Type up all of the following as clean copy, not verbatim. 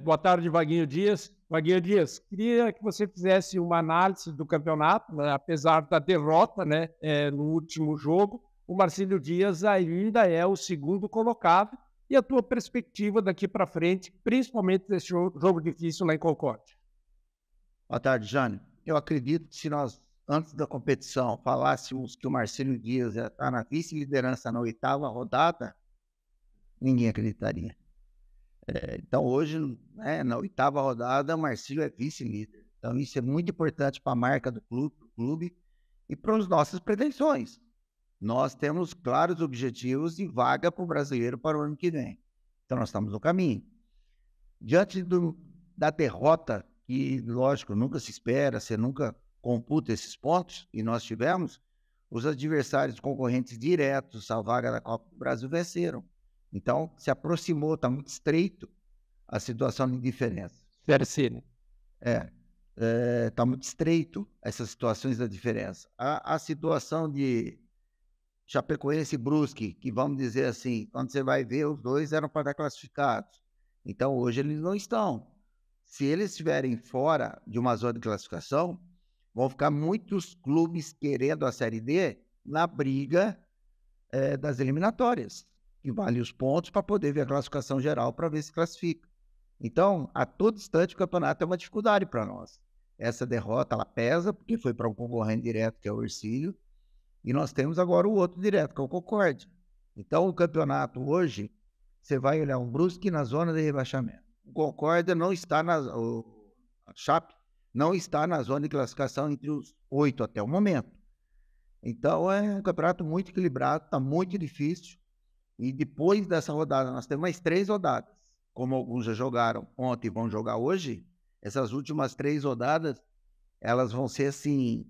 Boa tarde, Vaguinho Dias. Vaguinho Dias, queria que você fizesse uma análise do campeonato, né? Apesar da derrota, né, no último jogo, o Marcílio Dias ainda é o segundo colocado e a tua perspectiva daqui para frente, principalmente nesse jogo difícil lá em Concórdia. Boa tarde, Jânio. Eu acredito que se nós, antes da competição, falássemos que o Marcílio Dias ia estar na vice-liderança na 8ª rodada, ninguém acreditaria. Então, hoje, né, na 8ª rodada, o Marcílio é vice-líder. Então, isso é muito importante para a marca do clube e para as nossas pretensões. Nós temos claros objetivos e vaga para o brasileiro para o ano que vem. Então, nós estamos no caminho. Diante da derrota, que, lógico, nunca se espera, você nunca computa esses pontos, e nós tivemos, os adversários concorrentes diretos à vaga da Copa do Brasil venceram. Então, se aproximou, está muito estreito a situação de diferença. Terceiro. Está muito estreito essas situações da diferença. A situação de Chapecoense e Brusque, que vamos dizer assim, quando você vai ver, os dois eram para estar classificados. Então, hoje eles não estão. Se eles estiverem fora de uma zona de classificação, vão ficar muitos clubes querendo a Série D na briga das eliminatórias, que vale os pontos para poder ver a classificação geral para ver se classifica. Então, a todo instante, o campeonato é uma dificuldade para nós. Essa derrota, ela pesa, porque foi para um concorrente direto, que é o Ercílio, e nós temos agora o outro direto, que é o Concórdia. Então, o campeonato hoje, você vai olhar um Brusque na zona de rebaixamento. O Concórdia não está a Chape não está na zona de classificação entre os 8 até o momento. Então, é um campeonato muito equilibrado, está muito difícil. E depois dessa rodada, nós temos mais 3 rodadas. Como alguns já jogaram ontem e vão jogar hoje, essas últimas 3 rodadas, elas vão ser, assim,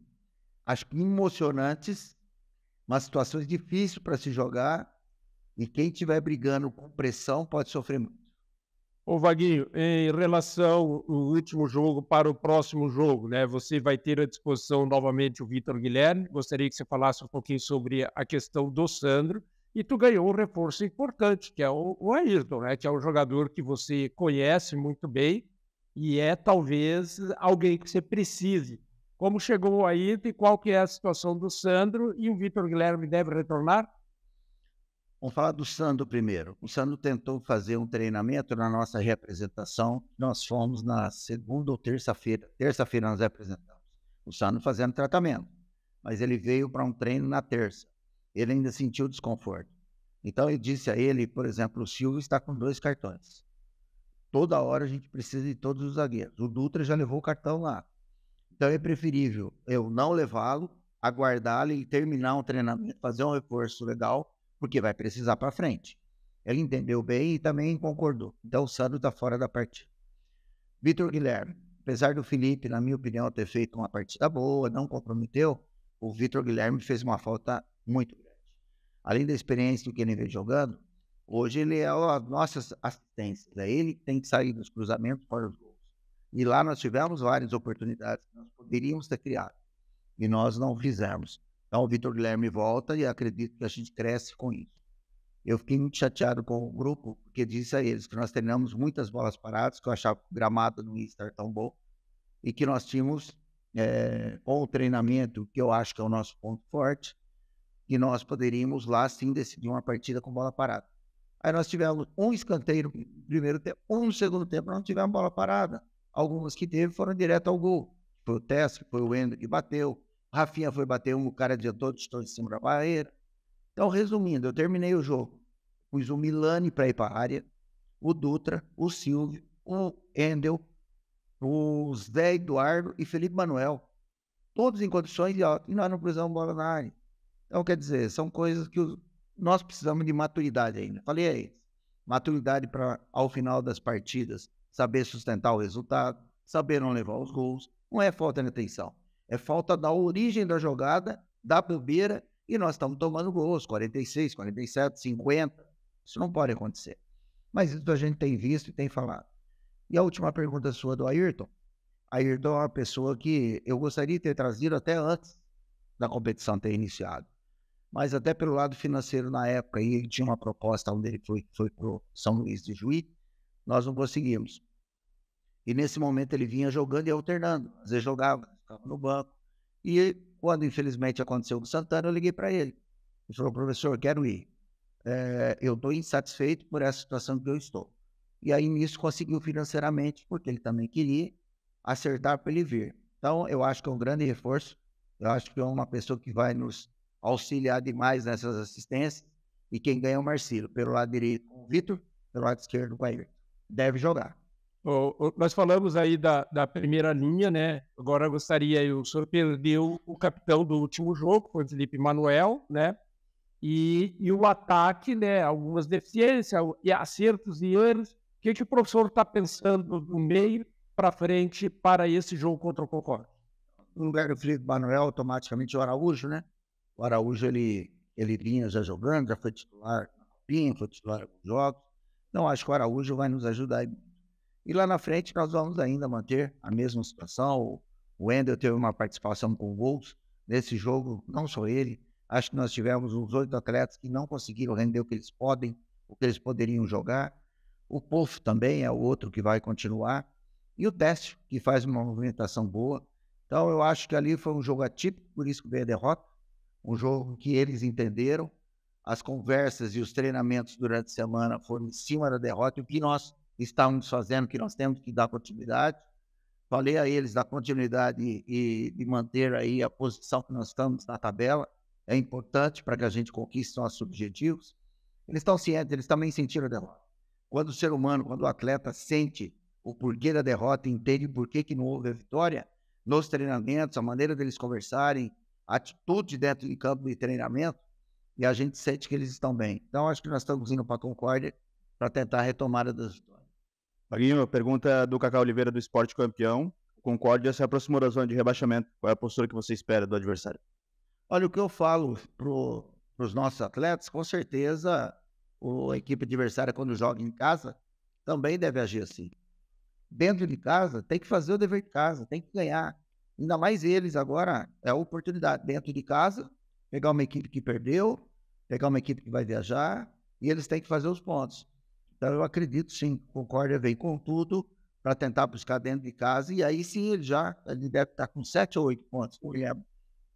acho que emocionantes, mas situações difíceis para se jogar, e quem estiver brigando com pressão pode sofrer muito. Ô Vaguinho, em relação ao último jogo para o próximo jogo, né? Você vai ter à disposição novamente o Vitor Guilherme. Gostaria que você falasse um pouquinho sobre a questão do Sandro. E tu ganhou um reforço importante, que é o Ayrton, né? Que é um jogador que você conhece muito bem e é talvez alguém que você precise. Como chegou o Ayrton e qual que é a situação do Sandro e o Vitor Guilherme deve retornar? Vamos falar do Sandro primeiro. O Sandro tentou fazer um treinamento na nossa representação. Nós fomos na segunda ou terça-feira. Terça-feira nós representamos. O Sandro fazendo tratamento. Mas ele veio para um treino na terça. Ele ainda sentiu desconforto. Então eu disse a ele, por exemplo, o Silvio está com 2 cartões. Toda hora a gente precisa de todos os zagueiros. O Dutra já levou o cartão lá. Então é preferível eu não levá-lo, aguardá-lo e terminar um treinamento, fazer um reforço legal, porque vai precisar para frente. Ele entendeu bem e também concordou. Então o Sandro está fora da partida. Vitor Guilherme, apesar do Felipe, na minha opinião, ter feito uma partida boa, não comprometeu, o Vitor Guilherme fez uma falta muito grande. Além da experiência que ele vem jogando, hoje ele é a nossa assistência. É ele que tem que sair dos cruzamentos para os gols. E lá nós tivemos várias oportunidades que nós poderíamos ter criado. E nós não fizemos. Então o Vitor Guilherme volta e acredito que a gente cresce com isso. Eu fiquei muito chateado com o grupo, porque disse a eles que nós treinamos muitas bolas paradas, que eu achava que o gramado não ia estar tão bom, e que nós tínhamos, com o treinamento, que eu acho que é o nosso ponto forte, que nós poderíamos lá sim decidir uma partida com bola parada. Aí nós tivemos um escanteio no primeiro tempo, um no segundo tempo não tivemos bola parada. Algumas que teve foram direto ao gol. Foi o Tess, foi o Wendel que bateu, o Rafinha foi bater um, o cara adiantou, estou em cima da barreira. Então, resumindo, eu terminei o jogo. Pus o Milani para ir para a área, o Dutra, o Silvio, o Endel, o Zé Eduardo e Felipe Manuel. Todos em condições de alta. E nós não precisamos bola na área. Então, quer dizer, são coisas que nós precisamos de maturidade ainda. Falei aí, maturidade para, ao final das partidas, saber sustentar o resultado, saber não levar os gols. Não é falta de atenção. É falta da origem da jogada, da bobeira, e nós estamos tomando gols, 46, 47, 50. Isso não pode acontecer. Mas isso a gente tem visto e tem falado. E a última pergunta sua do Ayrton. Ayrton é uma pessoa que eu gostaria de ter trazido até antes da competição ter iniciado. Mas até pelo lado financeiro na época, ele tinha uma proposta onde ele foi para o São Luís de Juí, nós não conseguimos. E nesse momento ele vinha jogando e alternando. Às vezes jogava, ficava no banco. E quando infelizmente aconteceu com o Santana, eu liguei para ele. Ele falou, professor, quero ir. Eu estou insatisfeito por essa situação que eu estou. E aí nisso conseguiu financeiramente, porque ele também queria acertar para ele vir. Então eu acho que é um grande reforço. Eu acho que é uma pessoa que vai nos auxiliar demais nessas assistências. E quem ganha é o Marcílio. Pelo lado direito com o Vitor, pelo lado esquerdo com o Ayrton. Deve jogar. Nós falamos aí da primeira linha, né? Agora eu gostaria, o senhor perdeu o capitão do último jogo, foi o Felipe Manuel, né? E o ataque, né? Algumas deficiências, e acertos e erros. O que o professor está pensando do meio para frente para esse jogo contra o Concórdia? No lugar do Felipe Manuel, automaticamente o Araújo, né? O Araújo, ele vinha já jogando, já foi titular na Copinha, foi titular em alguns jogos. Então, acho que o Araújo vai nos ajudar. E lá na frente, nós vamos ainda manter a mesma situação. O Wendel teve uma participação com gols nesse jogo, não só ele. Acho que nós tivemos uns 8 atletas que não conseguiram render o que eles poderiam jogar. O Pofo também é o outro que vai continuar. E o Décio, que faz uma movimentação boa. Então, eu acho que ali foi um jogo atípico, por isso que veio a derrota. Um jogo que eles entenderam. As conversas e os treinamentos durante a semana foram em cima da derrota. E o que nós estávamos fazendo, que nós temos que dar continuidade. Falei a eles da continuidade e de manter aí a posição que nós estamos na tabela. É importante para que a gente conquiste nossos objetivos. Eles estão cientes, eles também sentiram a derrota. Quando o ser humano, quando o atleta sente o porquê da derrota, entende por que não houve a vitória, nos treinamentos, a maneira deles conversarem, a atitude dentro de campo de treinamento, e a gente sente que eles estão bem. Então, acho que nós estamos indo para a Concórdia para tentar a retomada das vitórias. Maguinho, pergunta do Cacá Oliveira do Esporte Campeão. O Concórdia se aproximou da zona de rebaixamento. Qual é a postura que você espera do adversário? Olha, o que eu falo para os nossos atletas, com certeza a equipe adversária, quando joga em casa, também deve agir assim. Dentro de casa, tem que fazer o dever de casa, tem que ganhar. Ainda mais eles agora, é a oportunidade dentro de casa, pegar uma equipe que perdeu, pegar uma equipe que vai viajar, e eles têm que fazer os pontos. Então eu acredito sim, Concórdia vem com tudo para tentar buscar dentro de casa, e aí sim ele deve estar com 7 ou 8 pontos.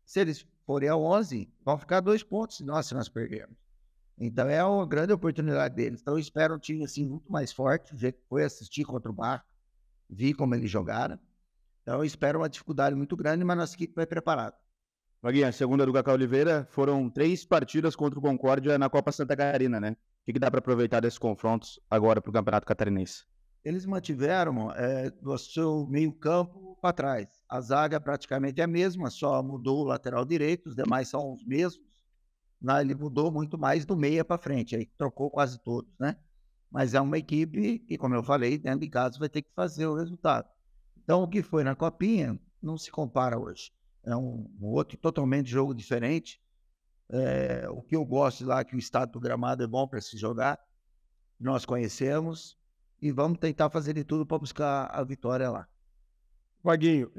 Se eles forem a 11, vão ficar 2 pontos se nós perdermos. Então é uma grande oportunidade deles. Então eu espero um time assim muito mais forte, já que foi assistir contra o Barca, vi como eles jogaram. Então eu espero uma dificuldade muito grande, mas nossa equipe vai preparada. Maguinha, segunda do Cacá Oliveira, foram 3 partidas contra o Concórdia na Copa Santa Catarina, né? O que dá para aproveitar desses confrontos agora para o Campeonato Catarinense? Eles mantiveram do seu meio campo para trás. A zaga praticamente é a mesma, só mudou o lateral direito, os demais são os mesmos. Ele mudou muito mais do meia para frente, aí trocou quase todos, né? Mas é uma equipe que, como eu falei, dentro de casa vai ter que fazer o resultado. Então, o que foi na Copinha não se compara hoje. É um outro totalmente jogo diferente. O que eu gosto lá é que o estado do gramado é bom para se jogar. Nós conhecemos e vamos tentar fazer de tudo para buscar a vitória lá. Vaguinho,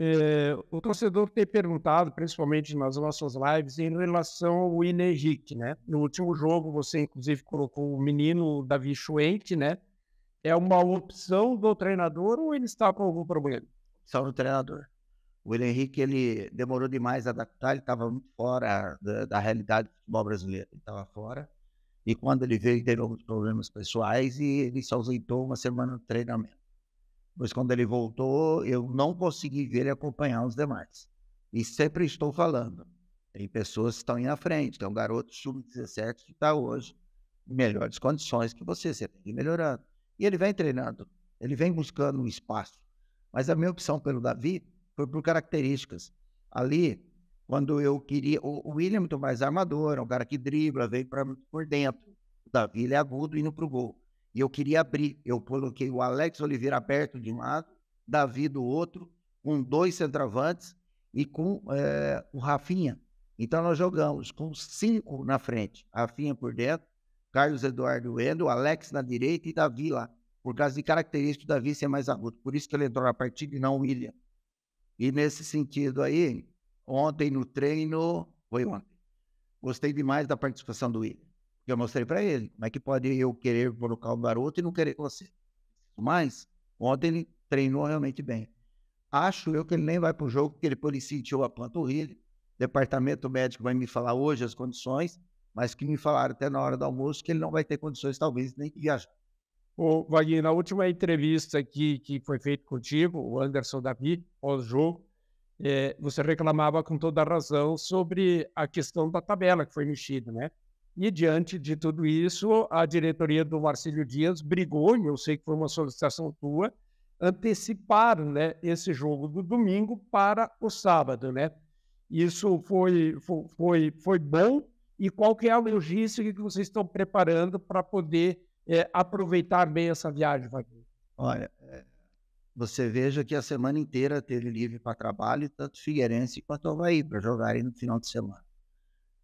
o torcedor tem perguntado, principalmente nas nossas lives, em relação ao Willian Henrique, né? No último jogo, você inclusive colocou o menino Davi Chuente, né? É uma opção do treinador ou ele está com algum problema? Só no treinador. O Willian Henrique, ele demorou demais a adaptar, ele estava muito fora da realidade do futebol brasileiro, ele estava fora. E quando ele veio, teve alguns problemas pessoais e ele se ausentou uma semana no treinamento. Mas quando ele voltou, eu não consegui ver ele acompanhar os demais. E sempre estou falando, tem pessoas que estão aí na frente, tem um garoto sub-17 que está hoje em melhores condições que você tem que ir melhorando. E ele vem treinando, ele vem buscando um espaço. Mas a minha opção pelo Davi foi por características. Ali, quando eu queria... O Willian é muito mais armador, é um cara que dribla, vem por dentro. O Davi, ele é agudo indo para o gol. E eu queria abrir. Eu coloquei o Alex Oliveira aberto de um lado, Davi do outro, com 2 centroavantes e com o Rafinha. Então nós jogamos com 5 na frente. Rafinha por dentro, Carlos Eduardo Wendel, Alex na direita e Davi lá. Por causa de características do Davi ser mais agudo. Por isso que ele entrou na partida e não o Willian. E nesse sentido aí, ontem no treino, foi ontem, gostei demais da participação do Willian. Eu mostrei para ele, como é que pode eu querer colocar o garoto e não querer você? Mas ontem ele treinou realmente bem. Acho eu que ele nem vai para o jogo, porque ele sentiu a panturrilha. O departamento médico vai me falar hoje as condições, mas que me falaram até na hora do almoço que ele não vai ter condições, talvez, nem de viajar. Ô, Wagner, na última entrevista que foi feita contigo, o Anderson Davi, pós-jogo, você reclamava com toda a razão sobre a questão da tabela que foi mexida, né? E diante de tudo isso, a diretoria do Marcílio Dias brigou, e eu sei que foi uma solicitação tua, antecipar, né, esse jogo do domingo para o sábado, né? Isso foi bom. E qual que é a logística que vocês estão preparando para poder aproveitar bem essa viagem, Wagner? Olha, você veja que a semana inteira teve livre para trabalho, tanto Figueirense quanto Avaí, para jogarem no final de semana.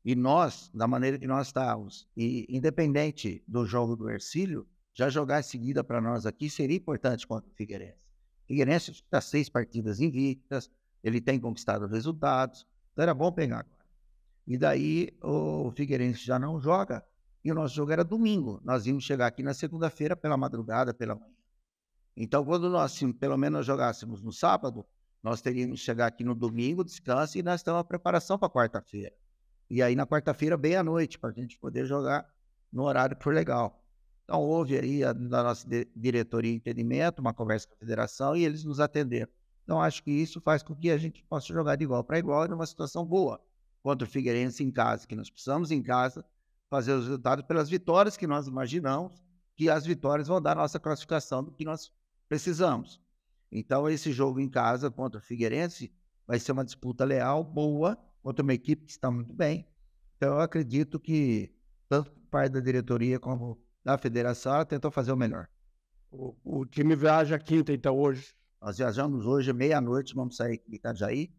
E nós, da maneira que nós estávamos, e independente do jogo do Hercílio, já jogar em seguida para nós aqui seria importante contra o Figueirense. O Figueirense está 6 partidas invictas, ele tem conquistado resultados, então era bom pegar agora. E daí o Figueirense já não joga, e o nosso jogo era domingo. Nós íamos chegar aqui na segunda-feira pela madrugada, pela manhã. Então, quando nós, pelo menos, jogássemos no sábado, nós teríamos que chegar aqui no domingo, descanso, e nós estamos a preparação para quarta-feira. E aí, na quarta-feira, bem à noite, para a gente poder jogar no horário que for legal. Então, houve aí da nossa diretoria de entendimento, uma conversa com a federação, e eles nos atenderam. Então, acho que isso faz com que a gente possa jogar de igual para igual, numa situação boa, contra o Figueirense em casa, que nós precisamos em casa fazer os resultados pelas vitórias que nós imaginamos, que as vitórias vão dar a nossa classificação do que nós precisamos. Então, esse jogo em casa contra o Figueirense vai ser uma disputa leal, boa, contra uma equipe que está muito bem. Então, eu acredito que tanto parte da diretoria como da federação tentou fazer o melhor. O time viaja quinta, então, hoje? Nós viajamos hoje, meia-noite, vamos sair de Itajaí,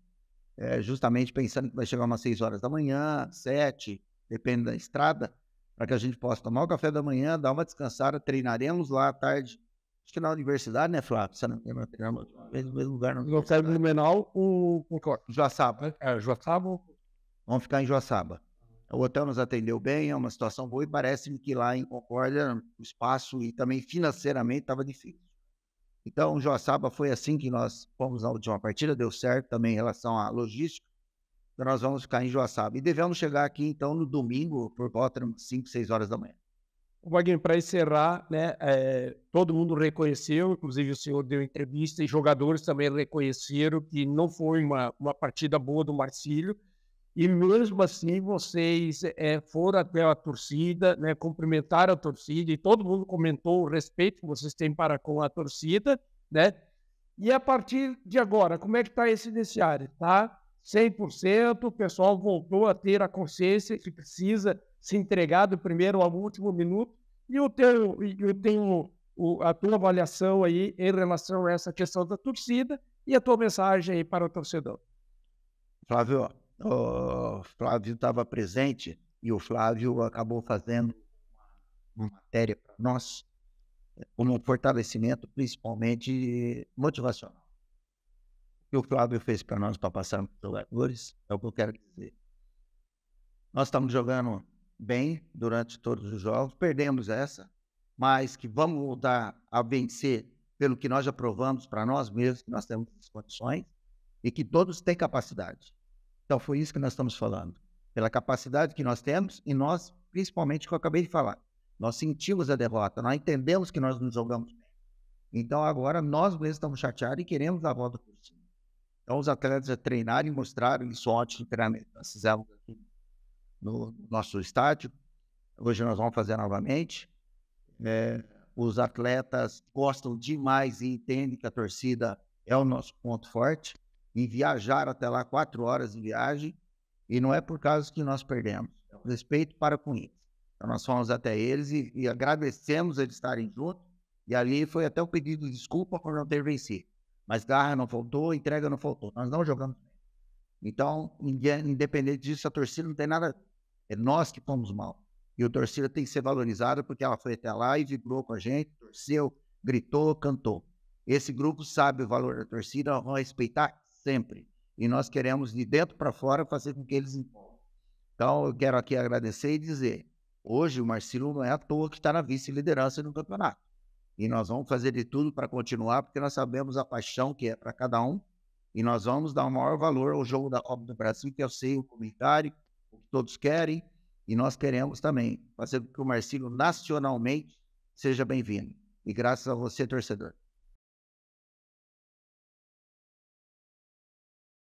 justamente pensando que vai chegar umas 6 horas da manhã, 7, depende da estrada, para que a gente possa tomar o café da manhã, dar uma descansada, treinaremos lá à tarde. Acho que na universidade, né, Flávio? Você não tem no mesmo lugar. No Cérebro Blumenau, o Joaçaba. Joaçaba. Vamos ficar em Joaçaba. O hotel nos atendeu bem, é uma situação boa e parece-me que lá em Concórdia o espaço e também financeiramente estava difícil. Então, Joaçaba foi assim que nós fomos na última partida, deu certo também em relação à logística. Então, nós vamos ficar em Joaçaba. E devemos chegar aqui, então, no domingo, por volta de 5, 6 horas da manhã. Wagner, para encerrar, né, todo mundo reconheceu, inclusive o senhor deu entrevista, e jogadores também reconheceram que não foi uma partida boa do Marcílio, e mesmo assim vocês foram até a torcida, né, cumprimentaram a torcida, e todo mundo comentou o respeito que vocês têm para com a torcida, né? E a partir de agora, como é que está esse vestiário? Tá 100%, o pessoal voltou a ter a consciência que precisa se entregar do primeiro ao último minuto, e eu tenho a tua avaliação aí em relação a essa questão da torcida e a tua mensagem aí para o torcedor. Flávio, o Flávio estava presente e o Flávio acabou fazendo uma matéria para nós, como um fortalecimento, principalmente motivacional. O que o Flávio fez para nós, para passar para os jogadores, é o que eu quero dizer. Nós estamos jogando bem durante todos os jogos, perdemos essa, mas que vamos voltar a vencer pelo que nós já provamos para nós mesmos, que nós temos as condições e que todos têm capacidade. Então foi isso que nós estamos falando, pela capacidade que nós temos e nós, principalmente, que eu acabei de falar, nós sentimos a derrota, nós entendemos que nós não jogamos bem. Então agora nós mesmos estamos chateados e queremos a volta por cima. Então os atletas já treinaram e mostraram isso ontem no treinamento. Nós fizemos aqui no nosso estádio, hoje nós vamos fazer novamente. Os atletas gostam demais e entendem que a torcida é o nosso ponto forte, e viajaram até lá 4 horas de viagem, e não é por causa que nós perdemos, é o respeito para com eles. Então nós fomos até eles e agradecemos eles estarem juntos, e ali foi até o pedido de desculpa por não ter vencido, mas garra não faltou, entrega não faltou, nós não jogamos bem. Então, independente disso, a torcida não tem nada, é nós que fomos mal. E a torcida tem que ser valorizada porque ela foi até lá e vibrou com a gente, torceu, gritou, cantou. Esse grupo sabe o valor da torcida, vão respeitar sempre. E nós queremos, de dentro para fora, fazer com que eles empolguem. Então, eu quero aqui agradecer e dizer, hoje o Marcílio não é à toa que está na vice-liderança no campeonato. e nós vamos fazer de tudo para continuar, porque nós sabemos a paixão que é para cada um, e nós vamos dar o maior valor ao jogo da Copa do Brasil, que eu sei o comunitário, o que todos querem, e nós queremos também fazer com que o Marcílio nacionalmente seja bem-vindo. E graças a você, torcedor.